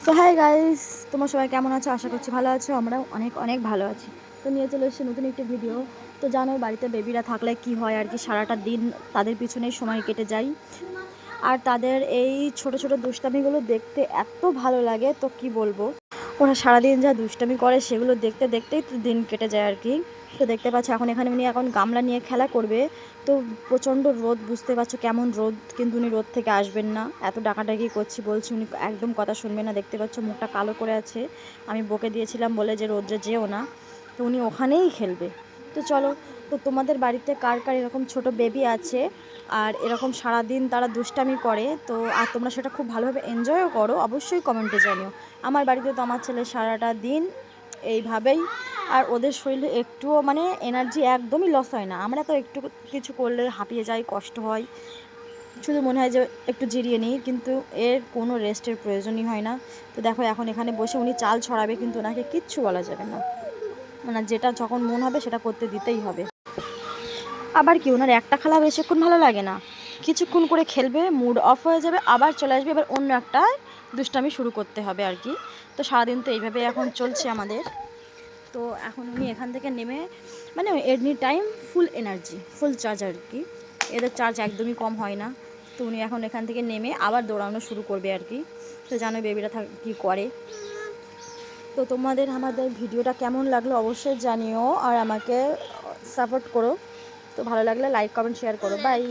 তো hi guys, তোমার সবাই কেমন আছো? আশা করছি ভালো আছো। আমরাও অনেক অনেক ভালো আছি। তো নিয়ে চলে এসেছি নতুন একটি ভিডিও। তো জানো বাড়িতে বেবিরা থাকলে কি হয় আর কি, সারাটা দিন তাদের পিছনেই সময় কেটে যায়। আর তাদের এই ছোট ছোট দুষ্টামিগুলো দেখতে এত ভালো লাগে, তো কি বলবো। ওরা সারাদিন যা দুষ্টামি করে সেগুলো দেখতে দেখতেই তো দিন কেটে যায় আর কি। তো দেখতে পাচ্ছ এখন এখানে উনি এখন গামলা নিয়ে খেলা করবে। তো প্রচণ্ড রোদ, বুঝতে পারছো কেমন রোদ, কিন্তু উনি রোদ থেকে আসবেন না। এত ডাকাডাকি করছি, বলছি, উনি একদম কথা শুনবে না। দেখতে পাচ্ছ মুখটা কালো করে আছে। আমি বকে দিয়েছিলাম বলে যে রোদ্রে যেও না, তো উনি ওখানেই খেলবে। তো চলো, তো তোমাদের বাড়িতে কার কার এরকম ছোট বেবি আছে আর এরকম সারাদিন তারা দুষ্টামি করে, তো আর তোমরা সেটা খুব ভালোভাবে এনজয়ও করো, অবশ্যই কমেন্টে জানিও। আমার বাড়িতে তো আমার ছেলে সারাটা দিন এইভাবেই, আর ওদের শরীরে একটুও মানে এনার্জি একদমই লস হয় না। আমরা তো একটু কিছু করলে হাঁপিয়ে যাই, কষ্ট হয়, শুধু মনে হয় যে একটু জিরিয়ে নিই, কিন্তু এর কোনো রেস্টের প্রয়োজনই হয় না। তো দেখো এখন এখানে বসে উনি চাল ছড়াবে, কিন্তু ওনাকে কিচ্ছু বলা যাবে না। মানে যেটা যখন মন হবে সেটা করতে দিতেই হবে। আবার কি, ওনার একটা খেলা বেশিক্ষণ ভালো লাগে না, কিছুক্ষণ করে খেলবে, মুড অফ হয়ে যাবে, আবার চলে আসবে, এবার অন্য একটা দুষ্টামি শুরু করতে হবে আর কি। তো সারাদিন তো এইভাবে এখন চলছে আমাদের। তো এখন উনি এখান থেকে নেমে, মানে any time full energy, full charge আর কি। এদের চার্জ একদমই কম হয় না। তো উনি এখন এখান থেকে নেমে আবার দৌড়ানো শুরু করবে আর কি। তো জানো বেবিরা কী করে। তো তোমাদের আমাদের ভিডিওটা কেমন লাগলো অবশ্যই জানিও, আর আমাকে সাপোর্ট করো। তো ভালো লাগলে লাইক কমেন্ট শেয়ার করো। বাই।